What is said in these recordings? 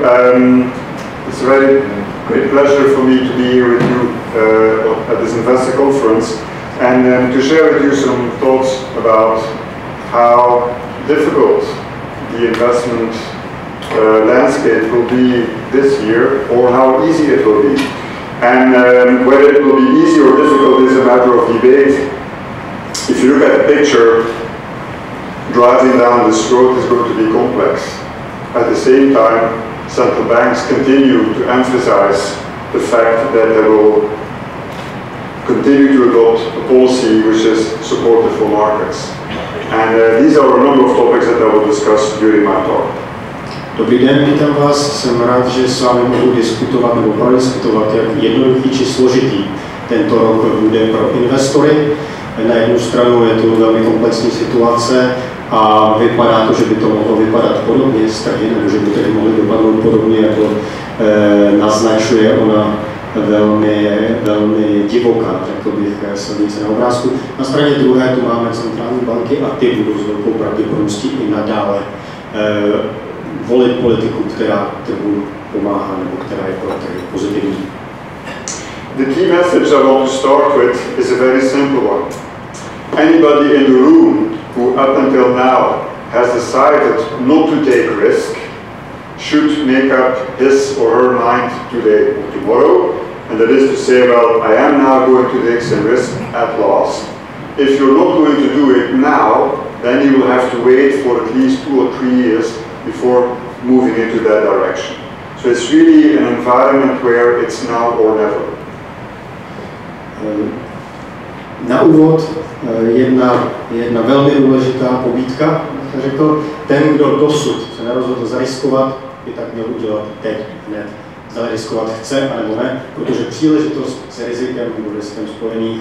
It's a very great pleasure for me to be here with you at this investor conference and to share with you some thoughts about how difficult the investment landscape will be this year, or how easy it will be. And whether it will be easy or difficult is a matter of debate. If you look at the picture, driving down this road is going to be complex. At the same time, central banks continue to emphasize the fact that they will continue to adopt a policy which is supportive for markets. And these are a number of topics that I will discuss during my talk. Dobrý den, vítám vás. Jsem rád, že s vámi mohu diskutovat nebo prodiskutovat, jak jednoduchý či složitý tento rok bude pro investory. Na jednu stranu je to velmi komplexní situace a vypadá to, že by to mohlo vypadat podobně z trhy, nebo že by tedy mohly dopadnout podobně, jako naznačuje ona velmi divoká, řekl bych, silnice na obrázku. Na straně druhé tu máme centrální banky a ty budou s velkou pravděpodobností i nadále volit politiku, která trhu pomáhá nebo která je pro trhy pozitivní. The key message I want to start with is a very simple one. Anybody in the room who up until now has decided not to take risk should make up his or her mind today or tomorrow, and that is to say, well, I am now going to take some risk at last. If you're not going to do it now, then you will have to wait for at least 2 or 3 years before moving into that direction. So it's really an environment where it's now or never. Na úvod jedna velmi důležitá pobídka, jak řekl, ten, kdo dosud se nerozhodl zariskovat, by tak měl udělat teď, hned. Zda riskovat chce, anebo ne, protože příležitost s rizikem nebo riskem spojených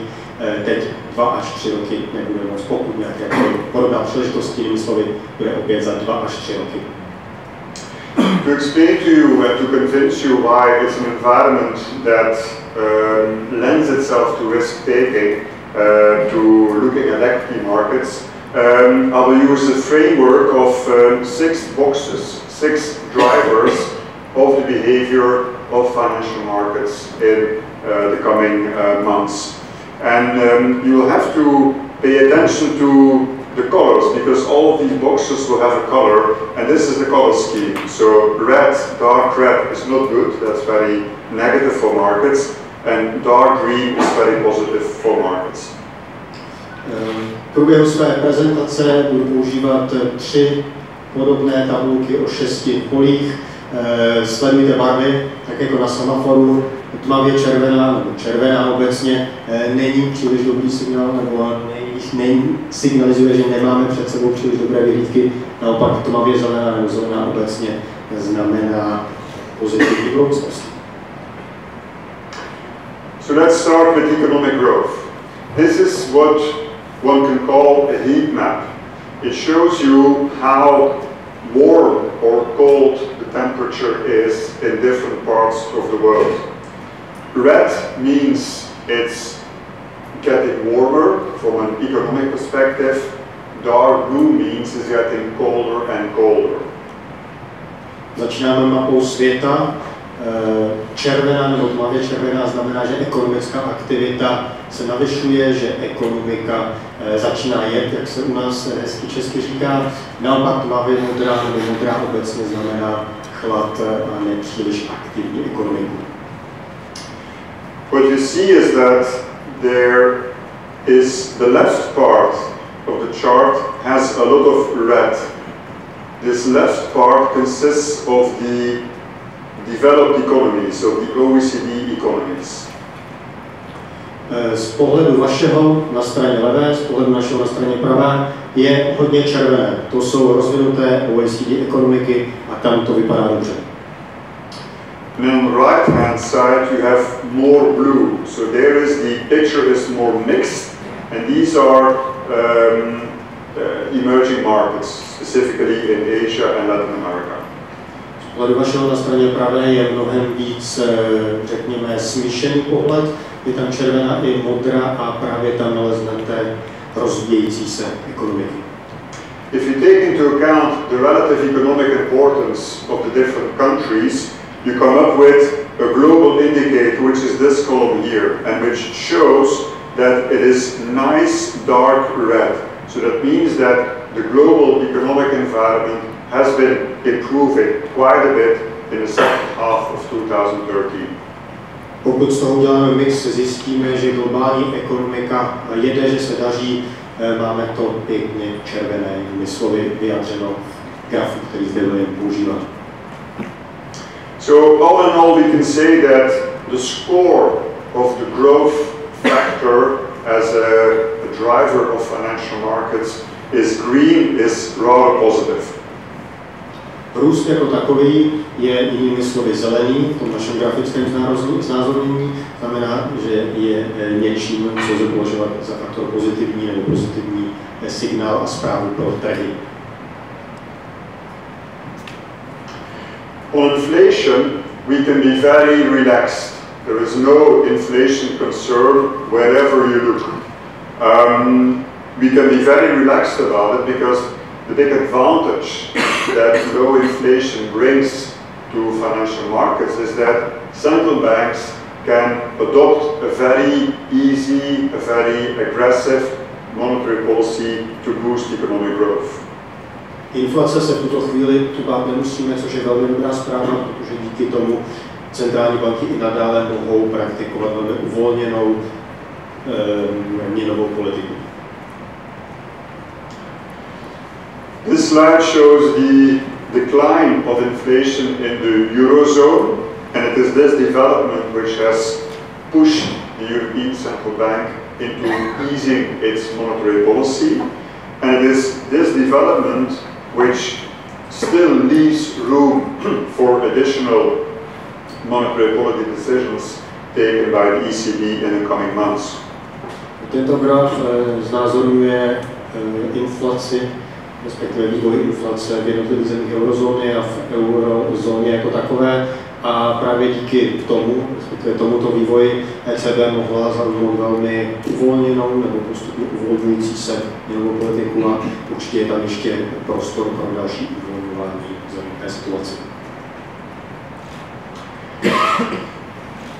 teď 2 až 3 roky nebude moc, pokud nějaké podobná příležitost, jinými slovy, bude opět za 2 až 3 roky. To explain to you and to convince you why it's an environment that lends itself to risk-taking, to looking at equity markets, I will use the framework of 6 boxes, 6 drivers of the behavior of financial markets in the coming months. And you will have to pay attention to the colors, because all of these boxes will have a color, and this is the color scheme. So red, dark red is not good, that's very negative for markets, and dark green is very positive for markets. V průběhu své prezentace budu používat 3 podobné tabulky o 6 polích. Sledujte barvy, tak jako na semaforu. Tmavě červená, nebo červená obecně, není příliš dobrý signál, nebo signalizuje, že nemáme před sebou příliš dobré vyhlídky. Naopak tmavě zelená nebo zelená obecně znamená pozitivní budoucnost. So let's start with economic growth. This is what one can call a heat map. It shows you how warm or cold the temperature is in different parts of the world. Red means it's getting warmer from an economic perspective. Dark blue means it's getting colder and colder. Začínáme mapou světa. Červená nebo tmavě červená znamená, že ekonomická aktivita se navyšuje, že ekonomika začíná jet, jak se u nás hezky česky říká. Naopak tmavě modrá nebo modrá obecně znamená chlad a nepříliš aktivní ekonomiku. What you see is that there is the left part of the chart has a lot of red. This left part consists of the developed economies, of the OECD economies. Z pohledu vašeho na straně levé, z pohledu našeho na straně pravé je hodně červené. To jsou rozvinuté OECD ekonomiky a tam to vypadá dobře. And on the right hand side you have more blue. So there is the picture is more mixed, and these are emerging markets, specifically in Asia and Latin America. Z pohledu vašeho na straně pravé je mnohem víc, řekněme, smíšený pohled. Je tam červená i modrá a právě tam naleznete rozvíjející se ekonomiky. if you take into account the relative economic importance of the different countries, you come up with a global indicator, which is this column here, and which shows that it is nice dark red. So that means that the global economic environment has been improving quite a bit in the second half of 2013. Pokud z toho uděláme mix, zjistíme, že globální ekonomika jede, že se daří, máme to pěkně červené, slovy vyjádřeno v grafu, který zde budeme používat. So all in all, we can say that the score of the growth factor as a driver of financial markets is green, is rather positive. Růst jako takový je jinými slovy zelený, v tom našem grafickém znázornění, znamená, že je něčím, co lze považovat za faktor pozitivní nebo pozitivní signál a zprávu pro trhy. On inflation, we can be very relaxed. There is no inflation concern wherever you look. We can be very relaxed about it because the big advantage that low inflation brings to financial markets is that central banks can adopt a very easy, a very aggressive monetary policy to boost economic growth. Inflace se v tuto chvíli tu bát nemusíme, což je velmi dobrá zpráva, protože díky tomu centrální banky i nadále mohou praktikovat velmi uvolněnou měnovou politiku. This slide shows the decline of inflation in the Eurozone, and it is this development which has pushed the European Central Bank into easing its monetary policy, and it is this development which still leaves room for additional monetary policy decisions taken by the ECB in the coming months. Tento graf znázorňuje inflaci, respektive vývoj inflace v jednotlivých zemích eurozóny a v eurozóně jako takové. A právě díky tomu, respektive tomuto vývoji, ECB mohla zaujmout velmi uvolněnou nebo postupně uvolňující se měnovou politiku a určitě je tam ještě prostor pro další uvolňování té situace.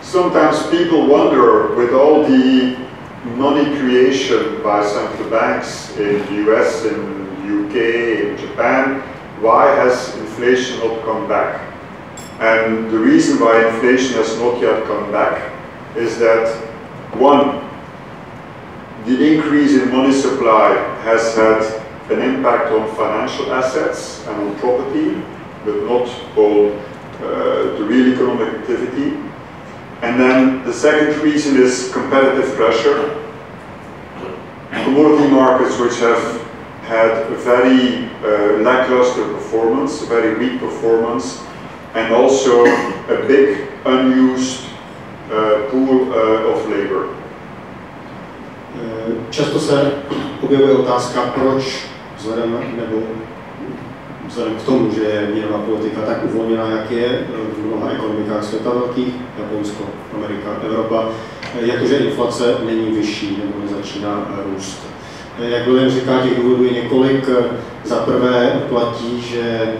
Sometimes people wonder, with all the money creation by central banks in the US, in UK, in Japan, why has inflation not come back? And the reason why inflation has not yet come back is that, one, the increase in money supply has had an impact on financial assets and on property, but not on the real economic activity. And then the second reason is competitive pressure. Commodity markets which have had a very lackluster performance, a very weak performance, and also a big unused pool of labor. Často se objevuje otázka, proč vzhledem k tomu, že je měnová politika tak uvolněná, jak je v mnoha ekonomikách světa velkých, Japonsko, Amerika, Evropa, jakože inflace není vyšší nebo nezačíná růst. Jak William říká, těch důvodů je několik. Za prvé platí, že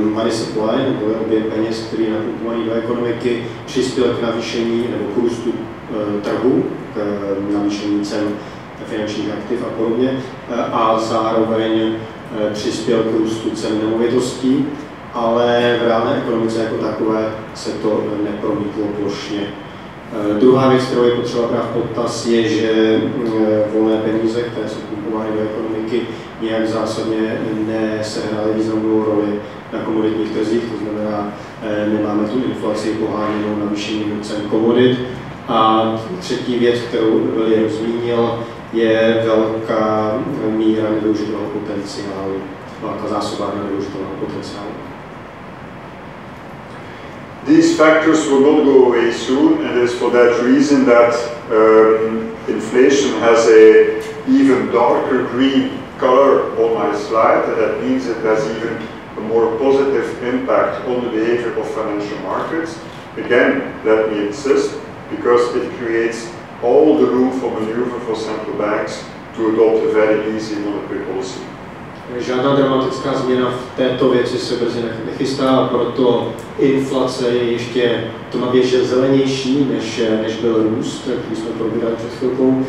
money supply, nebo objem peněz, který je napumpovaný do ekonomiky, přispěl k navýšení nebo k růstu trhu, k navýšení cen finančních aktiv a podobně, a zároveň přispěl k růstu cen nemovitostí, ale v reálné ekonomice jako takové se to nepromítlo plošně. Druhá věc, kterou je potřeba brát v potaz, je, že volné peníze, které jsou pumpovány do ekonomiky, nějak zásadně nesehrály významnou roli na komoditních trzích, to znamená, nemáme tu inflaci poháněnou navýšením cen komodit. A třetí věc, kterou William zmínil, je velká míra nevyužitelného potenciálu, velká zásobárna nevyužitelného potenciálu. These factors will not go away soon, and it is for that reason that inflation has an even darker green color on my slide, and that means it has even a more positive impact on the behavior of financial markets. Again, let me insist, because it creates all the room for maneuver for central banks to adopt a very easy monetary policy. Žádná dramatická změna v této věci se brzy nechystá, proto inflace je ještě tmavě zelenější, než byl růst, který jsme probírali před chvilkou.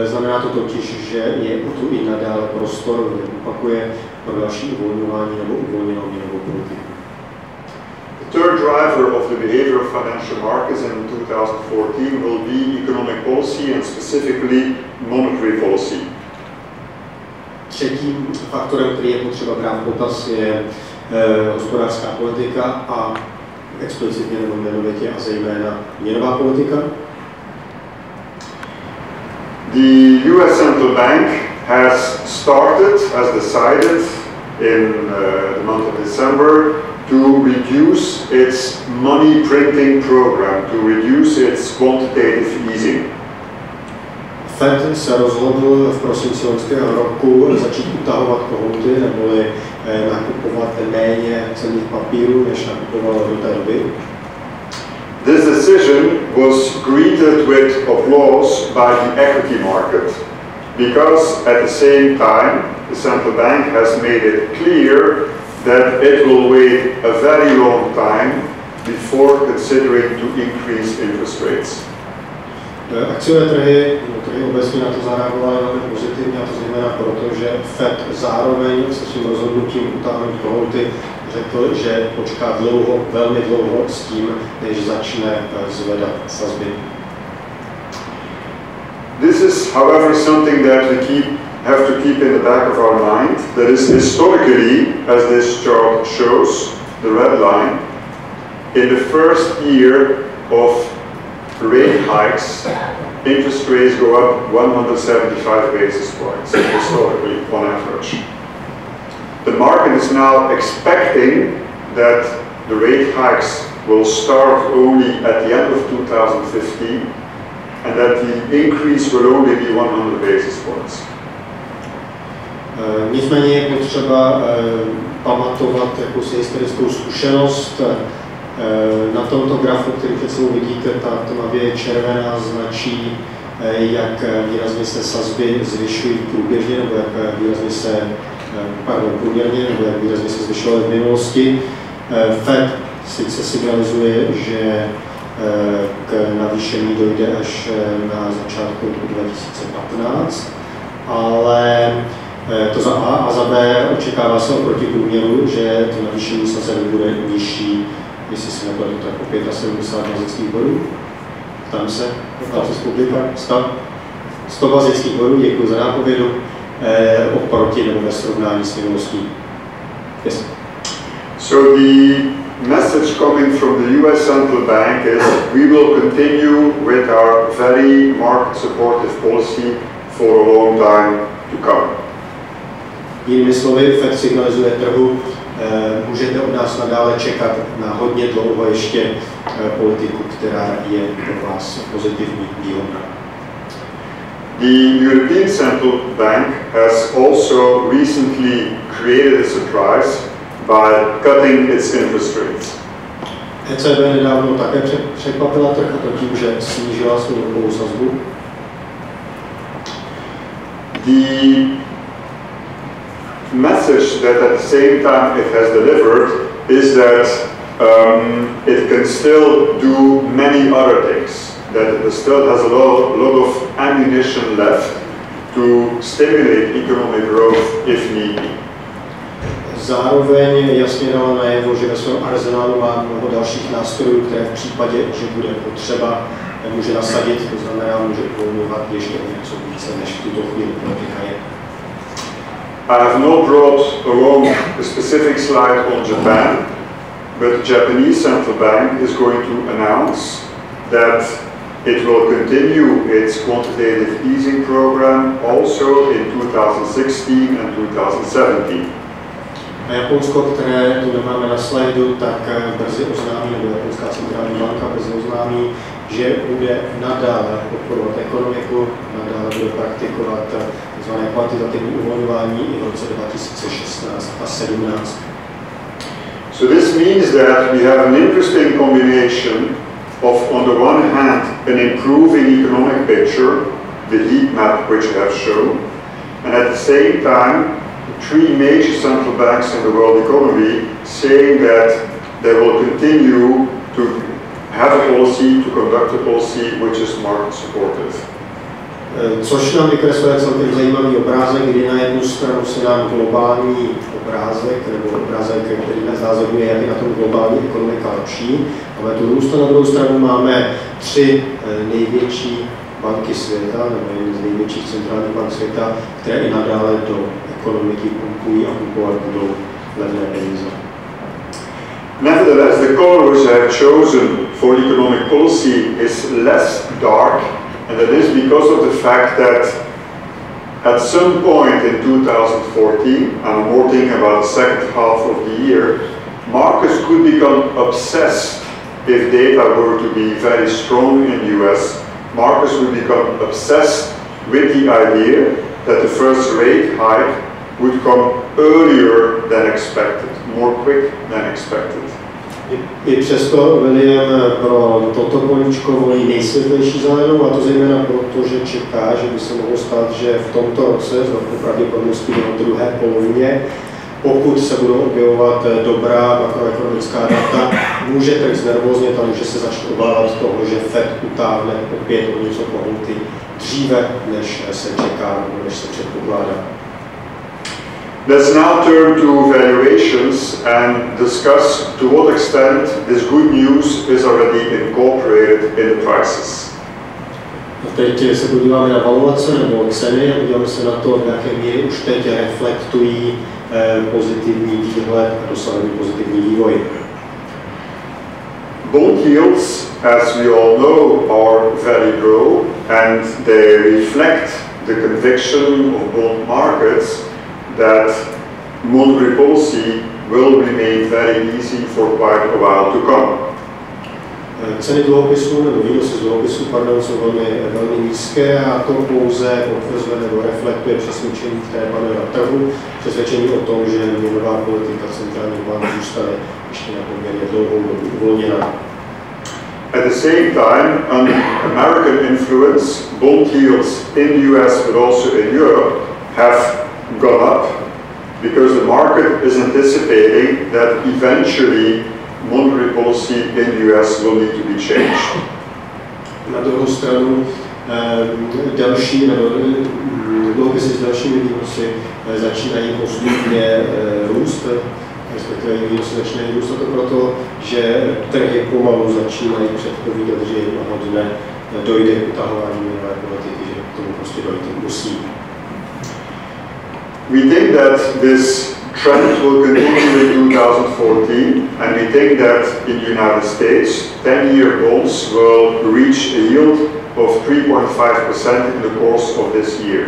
Znamená to totiž, že je tu i nadále prostor, opakuje, pro další uvolňování nebo uvolněnou měnovou politiku. The third driver of the behavior of financial markets in 2014 will be economic policy and specifically monetary policy. Třetím faktorem, který je potřeba brát v potaz, je hospodářská politika a explicitně nebo jmenovitě a zejména měnová politika. The US Central Bank has decided in the month of December to reduce its money printing program, to reduce its quantitative easing. Fed se rozhodl v prosinci loňského roku začít utahovat kohouty, neboli nakupovat méně cenných papírů, než nakupovalo do té doby. This decision was greeted with applause by the equity market, because at the same time the central bank has made it clear that it will wait a very long time before considering to increase interest rates. Akciové trhy obecně na to zareagovaly velmi pozitivně, a to zejména proto, že Fed zároveň se svým rozhodnutím utáhnout kohouty řekl, že počká dlouho, velmi dlouho s tím, než začne zvedat sazby. This is, however, something that we have to keep in the back of our mind. That is, historically, as this chart shows, the red line, in the first year of rate hikes, interest rates go up 175 basis points, historically, on average. The market is now expecting that the rate hikes will start only at the end of 2015, and that the increase will only be 100 basis points. Nicméně je potřeba pamatovat jakousi historickou zkušenost. Na tomto grafu, který před sebou vidíte, ta tmavě červená značí, jak výrazně se sazby zvyšují průběžně, nebo jak výrazně se, průměrně, nebo jak výrazně se zvyšovaly v minulosti. Fed sice signalizuje, že k navýšení dojde až na začátku roku 2015, ale to za A, a za B očekává se oproti průměru, že to navýšení sazeb bude nižší, jestli si nepletu, tak o 75 bazických bodů. Tam se publika 100 bazických bodů, děkuji za nápovědu, oproti nebo ve srovnání s minulostí. Yes. So the message coming from the US Central Bank is we will continue with our very market supportive policy for a long time to come. Jinými slovy, Fed signalizuje trhu, můžete od nás nadále čekat na hodně dlouho ještě politiku, která je pro vás pozitivní, výhodná. The European Central Bank has also recently created a surprise by cutting its interest rates. ECB nedávno také překvapila trh, a to tím, že snížila svou úrokovou sazbu. The message that at the same time it has delivered is that it can still do many other things, that it still has a lot of ammunition left to stimulate economic growth if need be. Zároveň jasně dala najevo, že ve svém arzenálu má mnoho dalších nástrojů, které v případě, že bude potřeba, může nasadit, to znamená, může uvolňovat ještě něco více, než v tuto chvíli politika je. I have not brought along a specific slide on Japan, but the Japanese central bank is going to announce that it will continue its quantitative easing program also in 2016 and 2017. A Japonsko, které tu nemáme na slajdu, tak brzy oznámí, nebo Japonská centrální banka brzy oznámí, že bude nadále podporovat ekonomiku, nadále bude praktikovat tzv. Kvantitativní uvolňování i v roce 2016 a 2017. So this means that we have an interesting combination of, on the one hand, an improving economic picture, the heat map which I have shown, and at the same time, three major central banks in the world economy saying that they will continue to have a policy, to conduct a policy which is market supportive. Což nám vykresluje celkem zajímavý obrázek, kdy na jednu stranu se nám globální obrázek, nebo obrázek, který nás znázorňuje, jak je na tom globální ekonomika lepší. Máme tu růst a na druhou stranu máme tři největší banky světa, nebo jedny z největších centrálních bank světa, které i nadále do ekonomiky pumpují a pumpovat budou levné peníze. Nevertheless, the color which I have chosen for economic policy is less dark, and that is because of the fact that at some point in 2014, and I'm more thinking about the second half of the year, markets could become obsessed if data were to be very strong in the US. Markets would become obsessed with the idea that the first rate hike would come earlier than expected, more quick than expected. I přesto William pro toto políčko volí nejsvětlejší zelenou, a to zejména proto, že čeká, že by se mohlo stát, že v tomto roce, z velkou pravděpodobností v druhé polovině, pokud se budou objevovat dobrá makroekonomická data, může trh znervóznět a může se začít obávat toho, že Fed utáhne opět o něco pohnuty dříve, než se čeká nebo než se předpokládá. Let's now turn to valuations and discuss to what extent this good news is already incorporated in the prices. A teď se podíváme na valuace nebo ceny a podíváme se na to, v jaké míry už teď reflektují pozitivní výhled a dosahují pozitivní vývoj. Bond yields, as we all know, are very low and they reflect the conviction of bond markets that monetary policy will remain very easy for quite a while to come. Ceny dluhopisů nebo výnosy z dluhopisů jsou velmi nízké a to pouze potvrzuje nebo reflektuje přesvědčení, které panuje na trhu, přesvědčení o tom, že měnová politika centrálních bank zůstane ještě na poměrně dlouhou dobu uvolněná. At the same time, under American influence, bond yields in the US but also in Europe have gone up because the market is anticipating that eventually monetary policy in the US will need to be changed. Na druhou stranu další dluhopisy s dalšími výnosy začínají postupně růst, respektive výnosy začínají růst, a to proto, že trhy pomalu začínají předpovídat, že jednoho dne dojde k utahování měnové politiky, že k tomu prostě dojde musí. We think that this trend will continue in 2014, and we think that in the United States, 10-year bonds will reach a yield of 3.5% in the course of this year.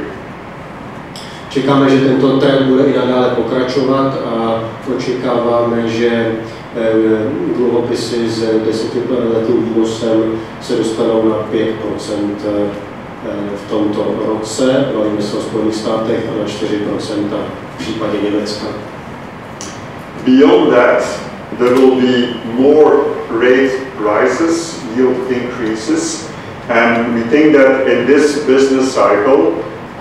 Čekáme, že tento trend bude i nadále pokračovat a očekáváme, že dluhopisy s 10letým výnosem se dostanou na 5% v tomto roce, bavíme se o Spojených státech, a na 4% v případě Německa. Beyond that, there will be more rate rises, yield increases, and we think that in this business cycle,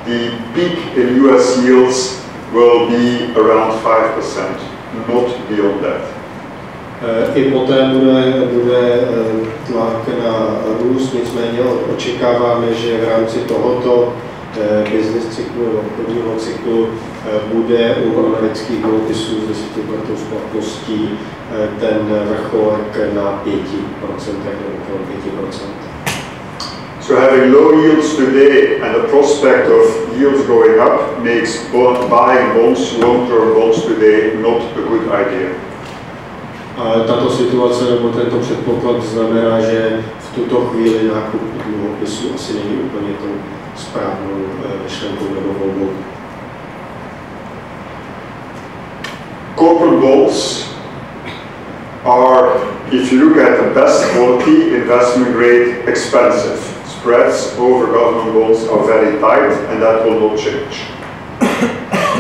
the peak in US yields will be around 5%, not beyond that. I poté bude tlak na růst, nicméně očekáváme, že v rámci tohoto business cyklu, obchodního cyklu, bude u amerických dluhopisů s 10letou splatností ten vrcholek na 5% nebo okolo 5%. So having low yields today and the prospect of yields going up makes buying bonds, long-term bonds today, not a good idea. A tato situace nebo tento předpoklad znamená, že v tuto chvíli nákup dluhopisů asi není úplně tou správnou myšlenkou nebo volbou. Corporate bonds are, if you look at the best quality, investment grade expensive. Spreads over government bonds are very tight and that will not change.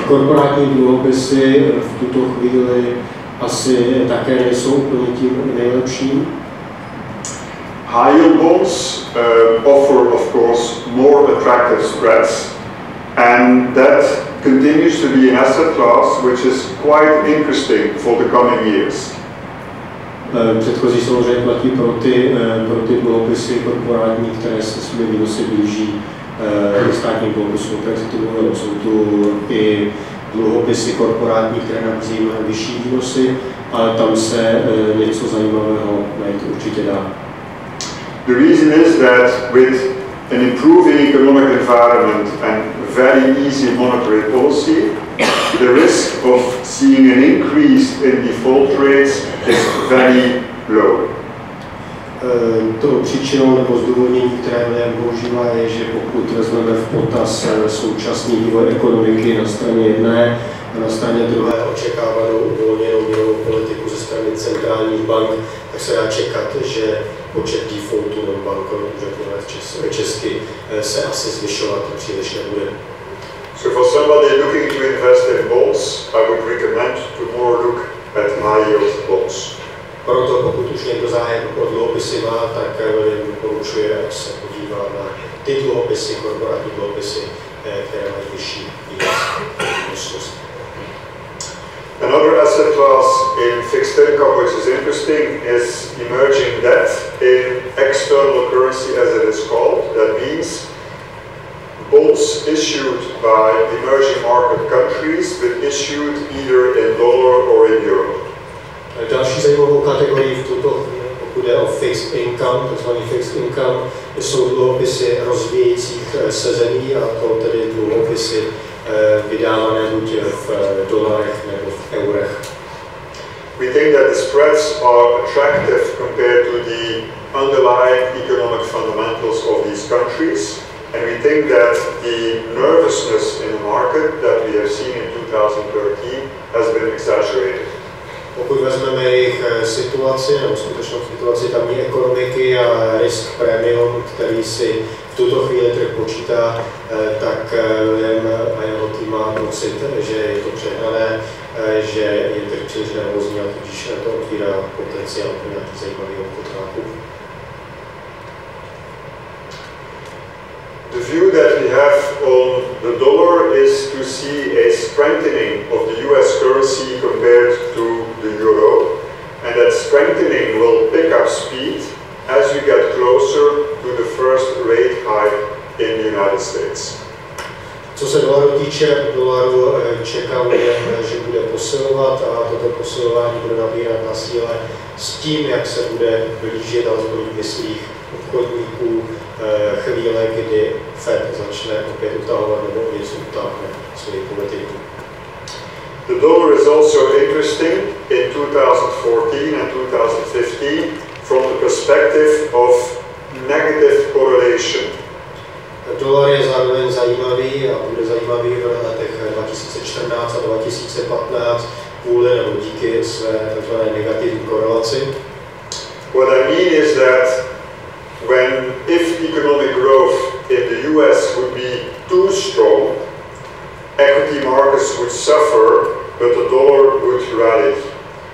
Korporátní dluhopisy v tuto chvíli asi také nejsou úplně tím nejlepším. High yield bonds offer, of course, more attractive spreads, and that continues to be an asset class which is quite interesting for the coming years. Předchozí samozřejmě platí pro ty dluhopisy korporátní, které se svými výnosy blíží státním dluhopisům, tak si to mluvilo. Jsou tu i dluhopisy korporátní, které nabízí mnohem vyšší výnosy, ale tam se něco zajímavého najít určitě dá. The reason is that with an improving economic environment and very easy monetary policy, the risk of seeing an increase in default rates is very low. Tou příčinou nebo zdůvodnění, které lidé používá, je, že pokud vezmeme v potaz současný vývoj ekonomiky na straně jedné a na straně druhé očekávanou uvolněnou měnovou politiku ze strany centrálních bank, tak se dá čekat, že počet defaultů nebo bankrotů, řekněme česky, se asi zvyšovat příliš nebude. So for somebody looking to invest in bonds, I would recommend to more look at high yield bonds. Proto pokud už někdo zájem o dluhopisy má, tak doporučuje, ať se podívá na ty dluhopisy, korporátní dluhopisy, které mají vyšší výnosnost. Another asset class in fixed income which is interesting is emerging debt in external currency, as it is called. That means bonds issued by emerging market countries but issued either in dollar or in euro. Další zajímavou kategorii v tuto chvíli, pokud jde o fixed income, takzvaný fixed income, jsou dluhopisy rozvíjejících se zemí, a to tedy dluhopisy vydávané buď v dolarech nebo v eurech. We think that the spreads are attractive compared to the underlying economic fundamentals of these countries, and we think that the nervousness in the market that we have seen in 2013 has been exaggerated. Pokud vezmeme jejich situaci nebo skutečnou situaci tamní ekonomiky a risk premium, který si v tuto chvíli trh počítá, tak a jeho tým má pocit, že je to přehnané, že je trh příliš nervózní a tudíž to otvírá potenciál pro nějaký zajímavý obchod nákup. The view that we have on the dollar is to see a strengthening of the US currency compared to the euro, and that strengthening will pick up speed as we get closer to the first rate hike in the United States. Co se dolaru týče, dolaru čekáme, že bude posilovat a toto posilování bude nabírat na síle s tím, jak se bude blížit alespoň v myslích obchodníků chvíle, kdy Fed začne opět utahovat nebo něco utáhne svoji politiku. The dollar is also interesting in 2014 and 2015 from the perspective of negative correlation. Dolar je zároveň zajímavý a bude zajímavý v letech 2014 a 2015 kvůli nebo díky své tzv. Negativní korelaci. What I mean is that if economic growth in the US would be too strong, equity markets would suffer, but the dollar would rally.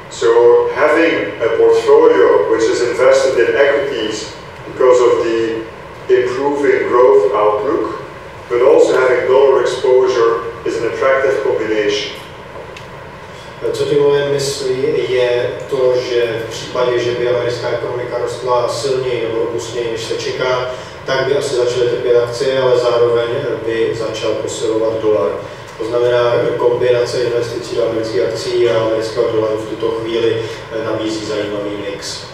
So having a portfolio which is invested in equities because of the improving growth outlook, but also having dollar exposure is an attractive combination. Co tím myslí, je to, že v případě, že by americká ekonomika rostla silněji nebo robustněji, než se čeká, tak by asi začaly trpět akcie, ale zároveň by začal posilovat dolar. To znamená, kombinace investicí do amerických akcí a amerického dolaru v tuto chvíli nabízí zajímavý mix.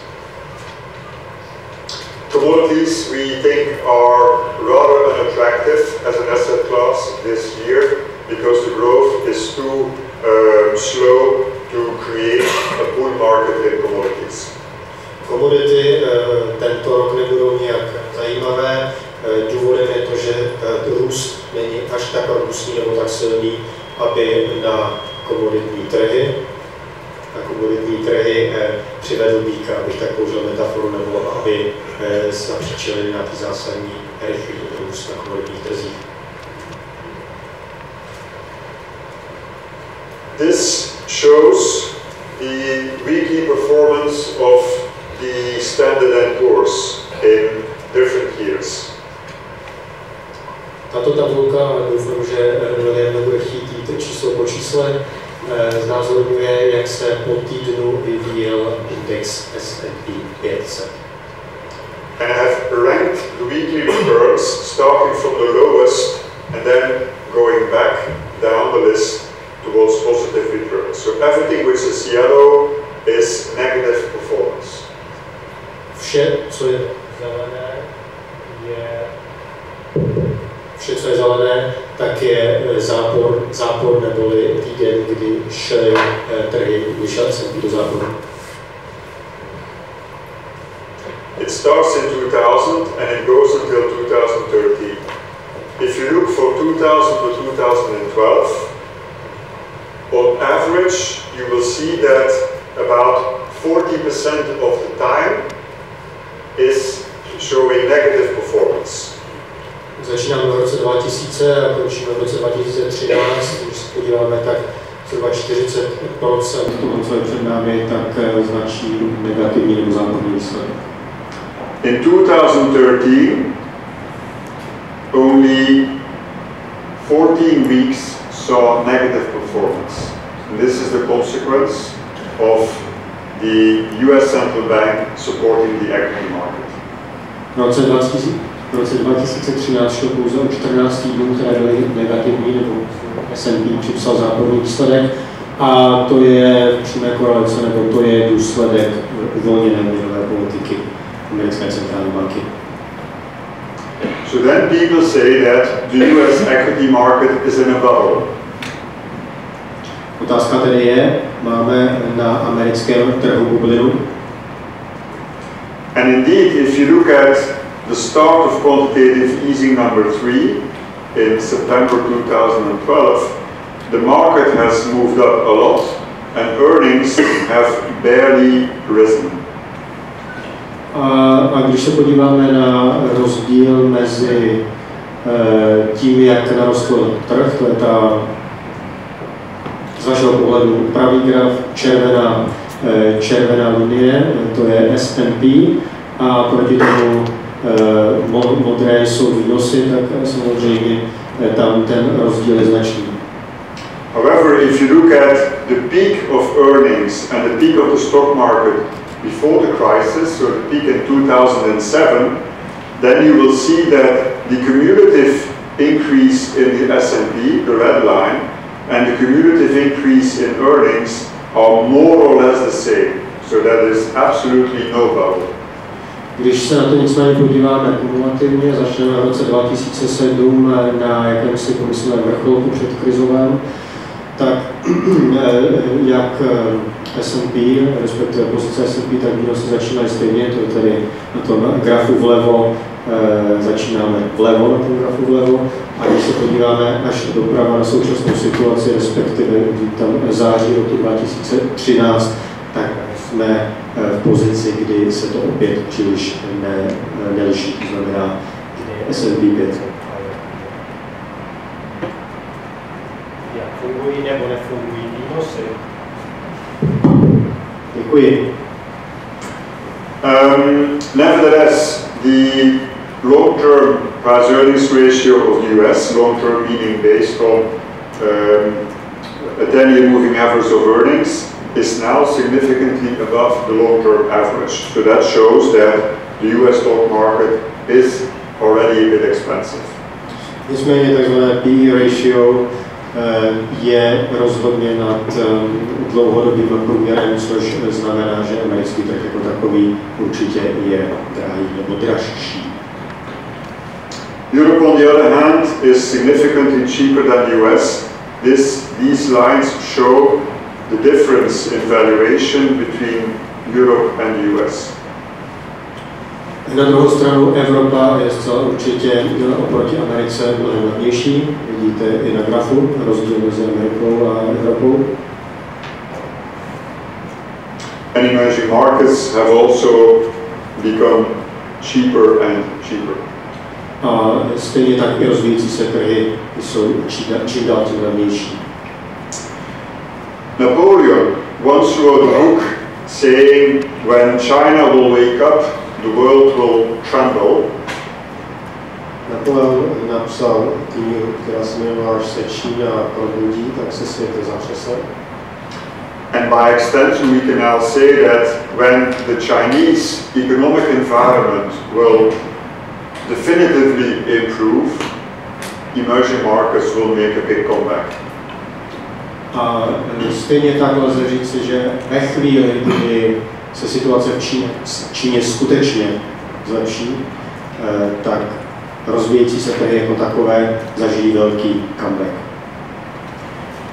Commodities we think are rather unattractive as an asset class this year because the growth is too slow to create a bull market in commodities. Komodity tento rok nebudou nějak zajímavé. Důvodem je to, že růst není až tak robustní nebo tak silný, aby na komoditní trhy přivedl býka, abych tak použil metaforu, nebo aby zapříčili nějaký zásadní rychlý růst na komoditních trzích. This shows the weekly performance of the Standard & Poor's in different years. Tato tabulka, doufám, že William nebude chtít jít číslo po čísle, znázorňuje, jak se po týdnu vyvíjel index S&P 500. And I have ranked the weekly returns starting from the lowest and then going back down the list towards positive returns. So everything which is yellow is negative performance. Vše, co je zelené, tak je zápor neboli týden, kdy šly trhy, vyšel S&P do záporu. It starts in 2000 and it goes until 2013. If you look from 2000 to 2012, on average you will see that about 40% of the time is showing negative performance. Začínáme v roce 2000 a končíme v roce 2013. Když se podíváme, tak zhruba 40% toho, co je před námi, tak značí negativní nebo záporný výsledek. In 2013, only 14 weeks saw negative performance. And this is the consequence of the US Central Bank supporting the equity market. V roce 2013 šlo pouze o 14 týdnů, které byly negativní, nebo S&P připsal záporný výsledek. A to je přímé korelace, nebo to je důsledek uvolněné měnové politiky americké centrální banky. So then people say that the US equity market is in a bubble. Otázka tedy je, máme na americkém trhu bublinu? And indeed, if you look at the start of quantitative easing number 3 in September 2012, the market has moved up a lot and earnings have barely risen. A když se podíváme na rozdíl mezi tím, jak narostl trh, to je ta z vašeho pohledu pravý graf, červená linie, to je S&P, a proti tomu modré jsou výnosy, tak samozřejmě tam ten rozdíl je značný. However, if you look at the peak of earnings and the peak of the stock market before the crisis, so the peak in 2007, then you will see that the cumulative increase in the S&P, the red line, and the cumulative increase in earnings are more or less the same. So that is absolutely no bubble. Když se na to nicméně podíváme kumulativně, začneme v roce 2007 na jakémsi pomyslném vrcholku předkrizovém, tak jak S&P, respektive pozice S&P, tak výnosy začínají stejně, to je tedy na tom grafu vlevo, začínáme vlevo na tom grafu vlevo, a když se podíváme až doprava na současnou situaci, respektive tam září roku 2013, tak jsme v pozici, kdy se to opět příliš neliší, to znamená, kdy je S&P 500. Jak fungují nebo nefungují výnosy? Děkuji. Nevertheless, the long-term price earnings ratio of the US, long-term meaning based on a 10-year moving average of earnings, is now significantly above the long-term average. So that shows that the US stock market is already a bit expensive. Nicméně takzvané PE ratio je rozhodně nad dlouhodobým průměrem, což znamená, že americký trh jako takový určitě je drahý nebo dražší. Europe, on the other hand, is significantly cheaper than the US. These lines show the difference in valuation between Europe and the US. Na druhou stranu Evropa je zcela určitě oproti Americe mnohem levnější. Vidíte i na grafu rozdíl mezi Amerikou a Evropou. And emerging markets have also become cheaper and cheaper. A stejně tak i rozvíjící se trhy jsou čím dál tím levnější. Napoleon once wrote a book saying, when China will wake up, the world will tremble. Napoleon napsal knihu, která se jmenovala Až se Čína probudí, tak se svět zatřese. And by extension, we can now say that when the Chinese economic environment will definitively improve, emerging markets will make a big comeback. A stejně tak lze říci, že ve chvíli, kdy se situace v Číně skutečně zlepší, tak rozvíjející se trhy jako takové zažijí velký comeback.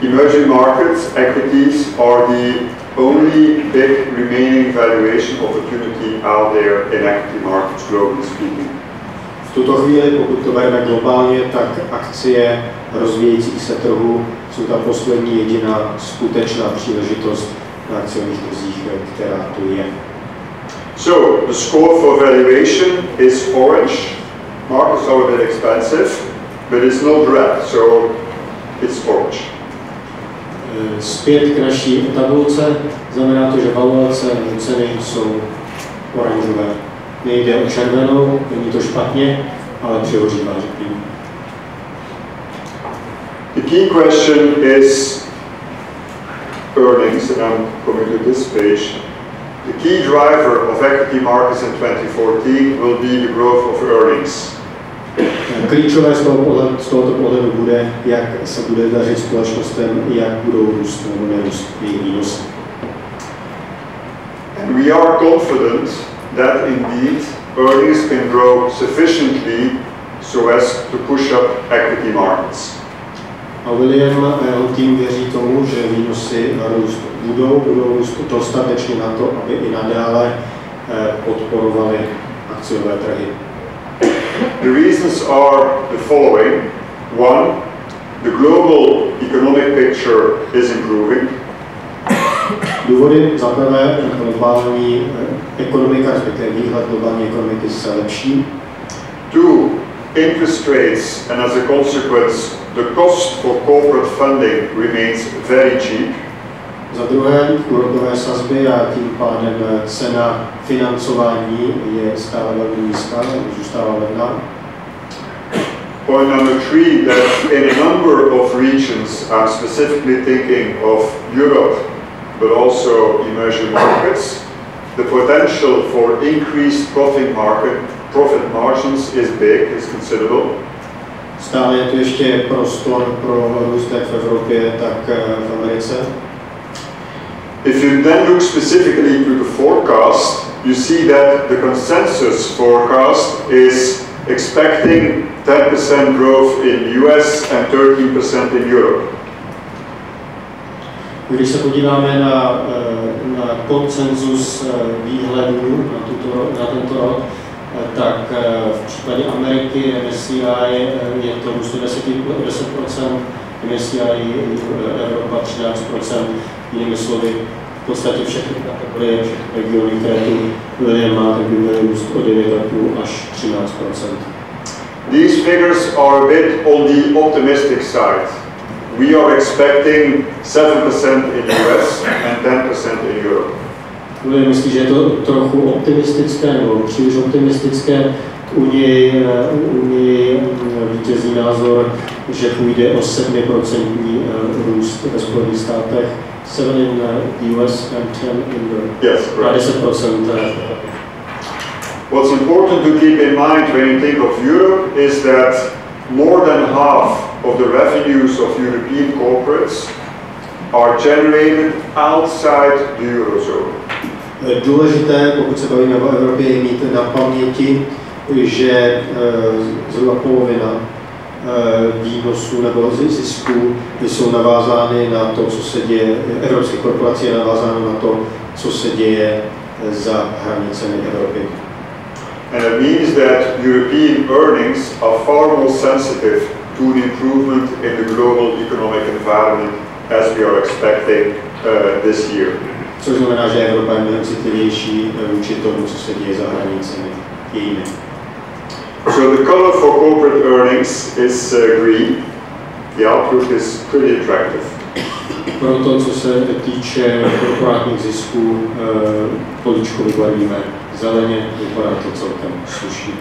Emerging markets equities are the only big remaining valuation opportunity out there in equity markets, globally speaking. V tuto chvíli, pokud to bereme globálně, tak akcie rozvíjejících se trhů jsou ta poslední jediná skutečná příležitost na akciových trzích, která tu je. So, the score for valuation is orange. Markets are a bit expensive, but it's not red, so it's orange. Zpět k naší tabulce, znamená to, že valuace ceny jsou oranžové. Nejde o červenou, není to špatně, ale přehořívá, řekněme. The key question is earnings, and I'm coming to this page. The key driver of equity markets in 2014 will be the growth of earnings. Klíčové z tohoto pohledu bude, jak se bude dařit společnostem, jak budou růst nebo nerůst jejich výnosy. And we are confident that indeed earnings can grow sufficiently so as to push up equity markets. A William a jeho tým věří tomu, že výnosy budou růst dostatečně na to, aby i nadále podporovaly akciové trhy. The reasons are the following. One, the global economic picture is improving. Důvody za prvé, globální ekonomika, respektive výhled globální ekonomiky se lepší. Two, interest rates, and as a consequence, the cost for corporate funding remains very cheap. Za druhé, úrokové sazby a tím pádem cena financování je stále velmi nízká, zůstává levná. Point number three, that in a number of regions, I'm specifically thinking of Europe, but also emerging markets, the potential for increased profit margins is big, is considerable. Stále je tu ještě prostor pro růst jak v Evropě, tak v Americe. If you then look specifically to the forecast, you see that the consensus forecast is expecting 10% growth in US and 13% in Europe. Když se podíváme na konsenzus výhledů na tento rok, tak v případě Ameriky MSCI je to růst 10%, MSCI Evropa 13%, jinými slovy, v podstatě všechny kategorie, všechny regiony, které tu William má, tak by měly růst o 9,5 až 13%. These figures are a bit on the optimistic side. We are expecting 7% in US and 10% in Europe. William myslí, že je to trochu optimistické nebo příliš optimistické. U něj vítězí názor, že půjde o 7% růst ve Spojených státech, 7 in US and 10 in Europe. Yes, correct. 10%. What's important to keep in mind when you think of Europe is that more than half of the revenues of European corporates are generated outside the Eurozone. Důležité, pokud se bavíme o Evropě, je mít na paměti, že zhruba polovina výnosů nebo zisků jsou navázány na to, co se děje, evropské korporace je navázáno na to, co se děje za hranicemi Evropy. And it means that European earnings are far more sensitive to the improvement in the global economic environment as we are expecting this year. Což znamená, že Evropa je mnohem citlivější vůči tomu, co se děje za hranicemi jejími. So the color for corporate earnings is green. The outlook is pretty attractive. Proto, co se týče korporátních zisků, políčko vybarvíme zeleně, vypadá to celkem slušně.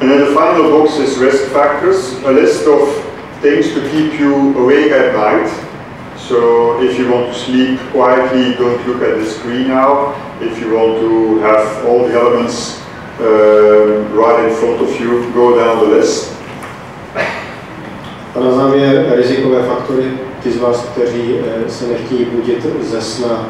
And then the final box is risk factors, a list of things to keep you awake at night. So if you want to sleep quietly, don't look at the screen now. If you want to have all the elements right in front of you, go down the list. A na závěr rizikové faktory, ty z vás, kteří se nechtějí budit ze sna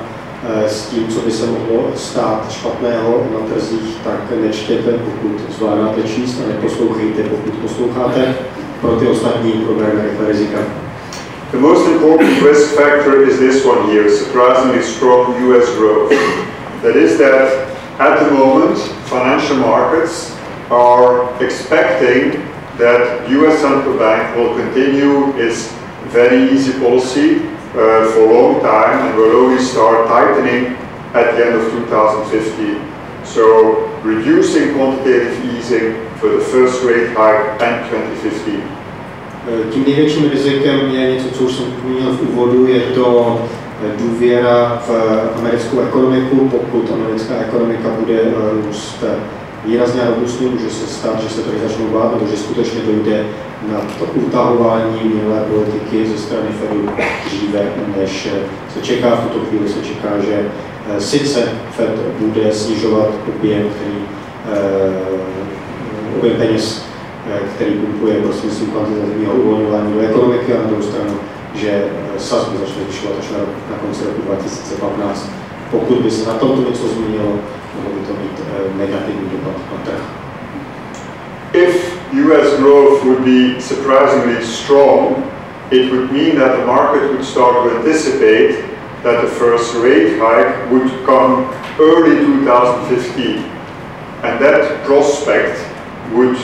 s tím, co by se mohlo stát špatného na trzích, tak nečtěte, pokud zvládáte číst, a neposlouchejte, pokud posloucháte. Pro ty ostatní probereme rychle rizika. The most important risk factor is this one here, surprisingly strong US growth. That is that at the moment, financial markets are expecting that US central bank will continue its very easy policy for a long time and will only start tightening at the end of 2015. So reducing quantitative easing for the first rate hike and 2015. Tím největším rizikem je něco, co už jsem zmínil v úvodu, je to důvěra v americkou ekonomiku. Pokud americká ekonomika bude růst výrazně a robustně, může se stát, že se tady začnou bát, nebo že skutečně dojde na to utahování měnové politiky ze strany Fedu dříve, než se čeká. V tuto chvíli se čeká, že sice Fed bude snižovat objem peněz, který pumpuje prostřednictvím kvantitativního uvolňování do ekonomiky, a na druhou stranu, že sazby začne zvyšovat až na konci roku 2015. Pokud by se na tomto něco změnilo, mohlo by to mít negativní dopad na trh. If US growth would be surprisingly strong, it would mean that the market would start to anticipate that the first rate hike would come early 2015. And that prospect would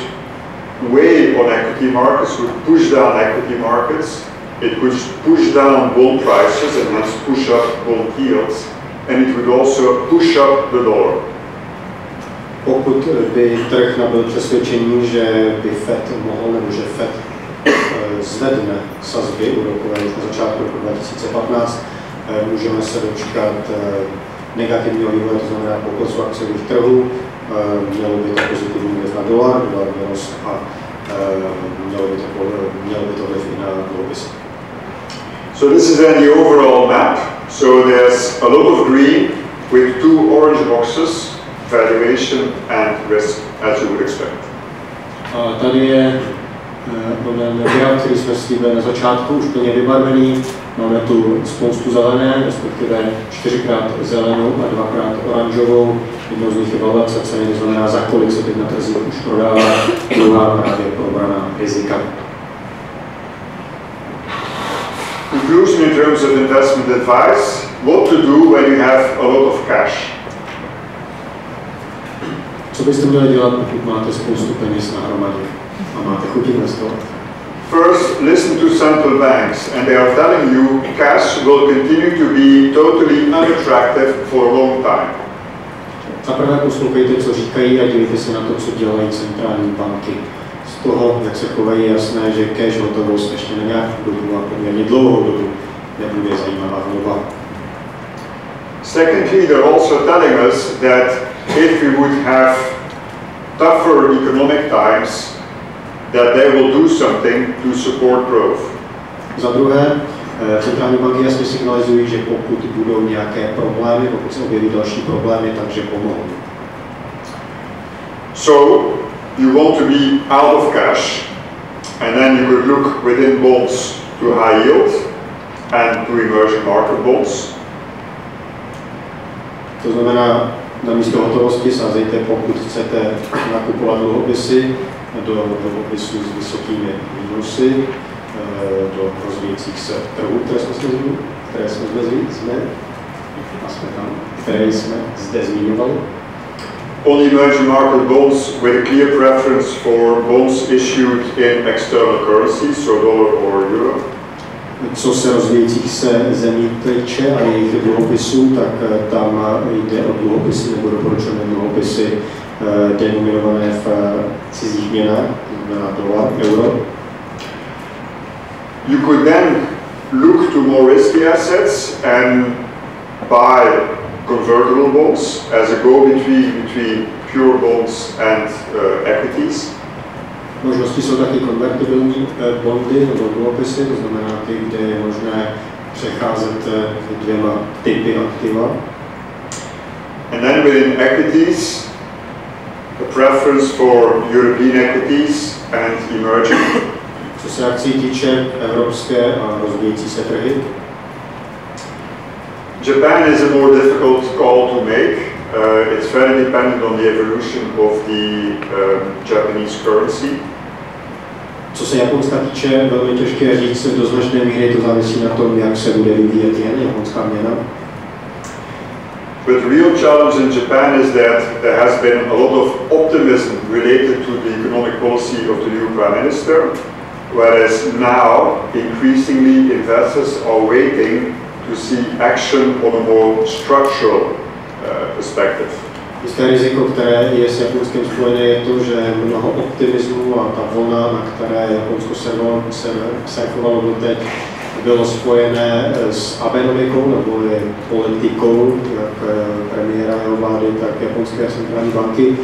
weigh on equity markets, would push down equity markets, it would push down bond prices and hence push up bond yields, and it would also push up the dollar. Pokud by trh nabyl přesvědčení, že by Fed mohl, nebo že Fed zvedne sazby úrokové už na začátku roku 2015, můžeme se dočkat negativního vývoje, to znamená poklesu akciových trhů. Mělo by to pozitivní vliv na dolar vyrost a mělo by to vliv i na dluhopisy. So this is then the overall map. So there's a lot of green with two orange boxes, valuation and risk, as you would expect. A tady je onen graf, který jsme slíbili na začátku, už plně vybarvený. Máme tu spoustu zelené, respektive 4x zelenou a 2x oranžovou. Jednou z nich je valuace ceny, to znamená, za kolik se teď na trzích už prodává, druhá právě probraná rizika. Conclusion in terms of investment advice, what to do when you have a lot of cash. Co byste měli dělat, pokud máte spoustu peněz na hromadě a máte chuť investovat? First, listen to central banks, and they are telling you cash will continue to be totally unattractive for a long time. Za prvé poslouchejte, co říkají, a dívejte se na to, co dělají centrální banky. Z toho, jak se chovají, je jasné, že cash hotovost ještě na nějakou dobu a poměrně dlouhou dobu nebude zajímavá volba. Secondly, they're also telling us that if we would have tougher economic times, that they will do something to support growth. Za druhé, centrální banky jasně signalizují, že pokud budou nějaké problémy, pokud se objeví další problémy, takže pomohou. So, you want to be out of cash, and then you could look within bonds to high yield and to emerging market bonds. To znamená, na místo hotovosti sázejte, pokud chcete nakupovat dluhopisy, do dluhopisů s vysokými výnosy, do rozvíjejících se trhů, které jsme zde zmiňovali. On emerging market bonds with a clear preference for bonds issued in external currencies, so dollar or euro. Co se rozvíjejících se zemí týče a jejich dluhopisů, tak tam jde o dluhopisy nebo doporučené dluhopisy denominované v cizích měnách, znamená dolar, euro. You could then look to more risky assets and buy convertible bonds as a go-between between pure bonds and equities. Možnosti jsou taky konvertibilní bondy nebo dluhopisy, to znamená ty, kde je možné přecházet dvěma typy aktiva. And then within equities, a preference for European equities and emerging. Co se akcí týče evropské a rozvíjející se trhy. Japan is a more difficult call to make. It's very dependent on the evolution of the Japanese currency. Co se Japonska týče, velmi těžké říct, do značné míry to závisí na tom, jak se bude vyvíjet jen japonská měna. But the real challenge in Japan is that there has been a lot of optimism related to the economic policy of the new prime minister, whereas now increasingly investors are waiting to see action on a more structural perspective. Jisté riziko, které je s Japonskem spojené, je to, že mnoho optimismu a ta vlna, na které Japonsko surfovalo doteď, bylo spojené s Abenomikou, nebo politikou, jak premiéra jeho vlády, tak japonské centrální banky.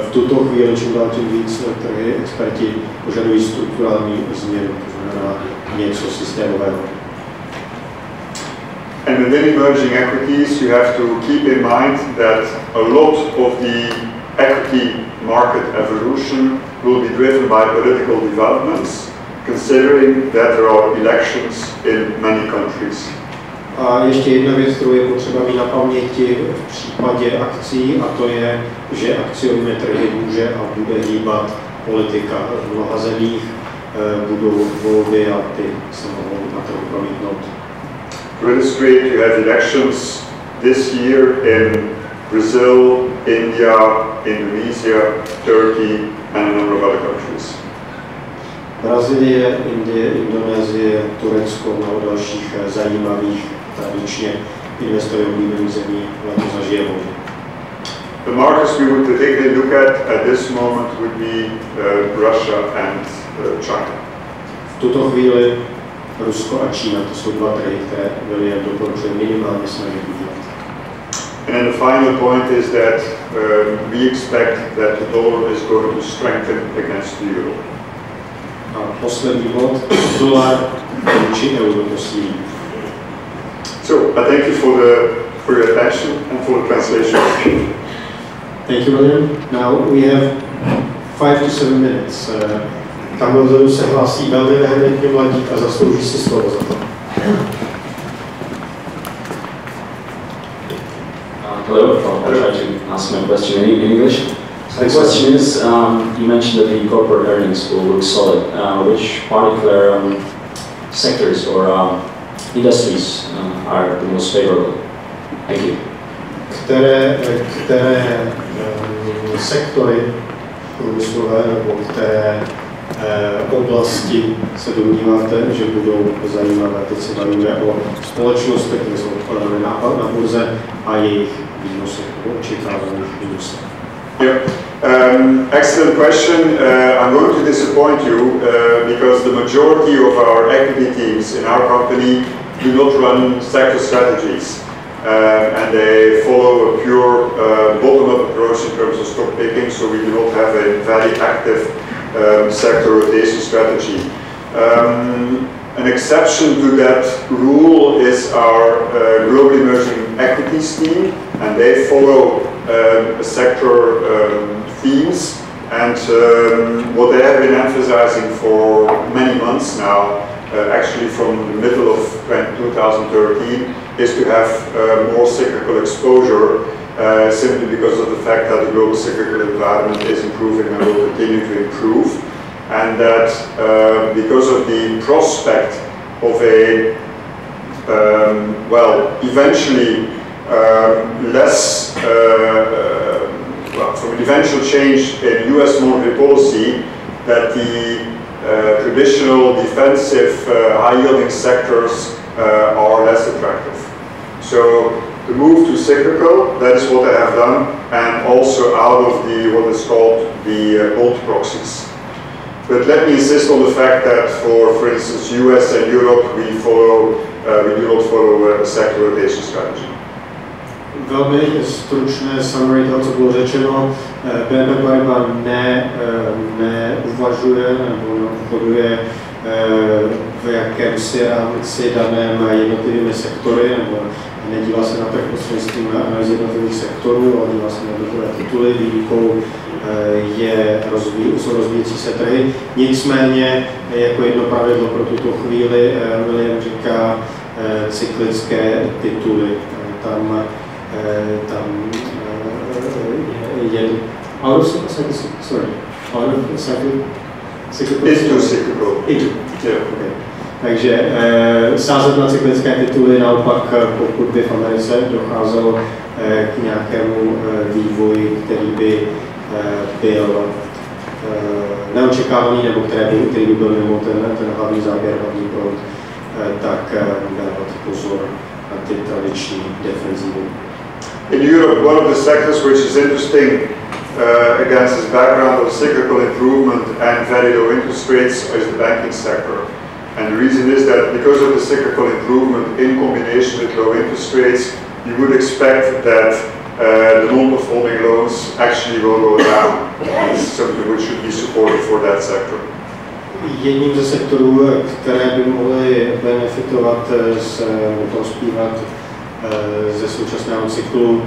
V tuto chvíli čím dál tím víc trhy experti požadují strukturální změnu, to znamená něco systémového. And within emerging equities, you have to keep in mind that a lot of the equity market evolution will be driven by political developments, considering that there are elections in many countries. A ještě jedna věc, kterou je potřeba mít na paměti v případě akcí, a to je, že akciovými trhy může a bude hýbat politika. V mnoha zemích budou volby a ty se mohou na trhu promítnout. To illustrate, you have elections this year in Brazil, India, Indonesia, Turkey, and a number of other countries. Brazílie, Indie, Indonésie, Turecko, mnoho dalších zajímavých, tradičně investorů oblíbených zemí letos zažije volby. The markets we would particularly look at this moment would be Russia and China. V tuto chvíli Rusko a Čína, to jsou dva trhy, které William doporučuje minimálně snažit udělat. And then the final point is that we expect that the dollar is going to strengthen against the euro. A poslední bod, dolar vůči euro posílí. So I thank you for your attention and for the translation. Thank you, William. Now we have 5 to 7 minutes. Tam vzadu se hlásí velmi vehementně mladík a zaslouží si slovo za to. Hello, I'll try to ask my question in English. So the question is, you mentioned that the corporate earnings will look solid. Which particular sectors or industries are the most favorable? Thank you. Které sektory průmyslové nebo které oblasti se domníváte, že budou zajímavé? Teď se bavíme o společnostech, které jsou odkládány na burze a jejich výnosech, nebo očekávaných výnosech. Yeah. Excellent question. I'm going to disappoint you because the majority of our equity teams in our company do not run sector strategies. And they follow a pure bottom-up approach in terms of stock picking, so we do not have a very active sector rotation strategy. An exception to that rule is our global emerging equities team, and they follow sector themes. And what they have been emphasizing for many months now, actually from the middle of 2013, is to have more cyclical exposure, simply because of the fact that the global cyclical environment is improving and will continue to improve. And that because of the prospect of a, well, eventually less, well, from an eventual change in US monetary policy, that the traditional defensive high-yielding sectors are less attractive. So the move to cyclical, that is what they have done, and also out of the what is called the old proxies. But let me insist on the fact that for instance, US and Europe, we do not follow a sector rotation strategy. Velmi stručné summary toho, co bylo řečeno. BNP Paribas neuvažuje nebo neobchoduje v jakémsi rámci daném jednotlivými sektory, nebo nedívá se na trh prostřednictvím analýzy jednotlivých sektorů, ale dívá se na jednotlivé tituly. Výjimkou jsou rozvíjející se trhy. Nicméně jako jedno pravidlo pro tuto chvíli William říká cyklické tituly. Tam je takže sázet na cyklické tituly, naopak pokud by v Americe docházelo k nějakému vývoji, který by byl neočekávaný, nebo který by byl mimo ten hlavní záběr, hlavní proud, tak dávat pozor na ty tradiční defenzivy. In Europe, one of the sectors which is interesting against this background of cyclical improvement and very low interest rates is the banking sector. And the reason is that because of the cyclical improvement in combination with low interest rates, you would expect that the non-performing loans actually will go down. This is something which should be supported for that sector. Jedním ze sektorů, které by mohly benefitovat prospívat ze současného cyklu,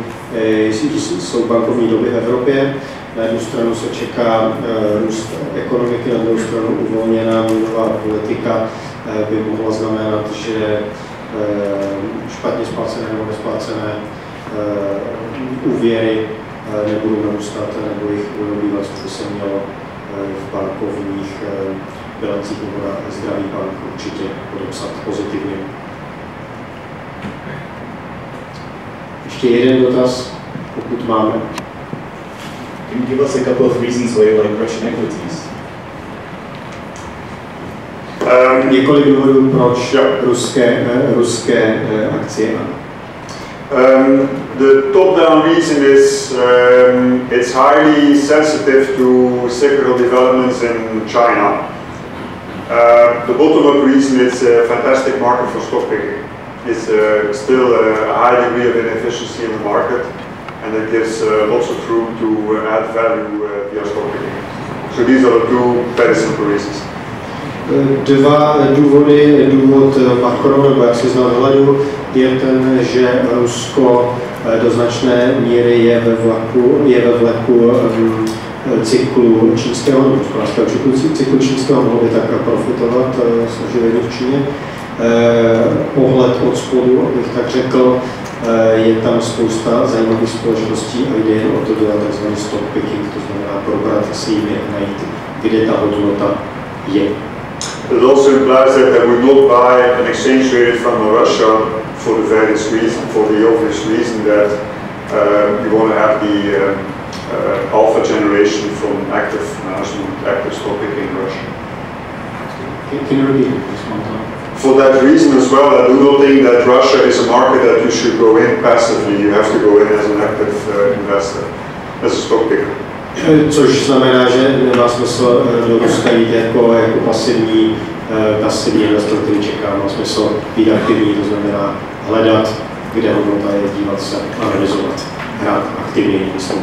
jsou bankovní doby v Evropě. Na jednu stranu se čeká růst ekonomiky, na druhou stranu uvolněná měnová politika by mohla znamenat, že špatně splácené nebo nesplácené úvěry nebudou narůstat nebo jich budou bývat, co by se mělo v bankovních bilancích nebo na zdraví bank určitě podepsat pozitivně. Ještě jeden dotaz, pokud máme. Can you give us a couple of reasons why you like Russian equities? Několik důvodů, proč ruské akcie. The top-down reason is it's highly sensitive to cyclical developments in China. The bottom-up reason is a fantastic market for stock picking. It's still a high degree of inefficiency in the market, and it gives lots of room to add value via stock picking. So these are the two very simple reasons. Dva důvody. Důvod makro, nebo jak si znal hledu, je ten, že Rusko do značné míry je ve vleku cyklu čínského, hospodářského cyklu čínského, mohlo by tak profitovat z oživení v Číně. Pohled od spodu, abych tak řekl, je tam spousta zajímavých společností a jde jen o to dělat tzv. Stock picking, to znamená probrat si jimi a najít, kde ta hodnota je. It also implies that they would not buy an exchange rated fund in Russia for the various reasons, for the obvious reason that you want to have the alpha generation from active management, active stock picking in Russia. Can you repeat this one time? For that reason as well, I do not think that Russia is a market that you should go in passively. You have to go in as an active investor, as a stock picker. Což znamená, že nemá smysl do Ruska jít jako pasivní investor, který čeká, má smysl být aktivní, to znamená hledat, kde hodnota je, dívat se, analyzovat, hrát aktivně, myslím.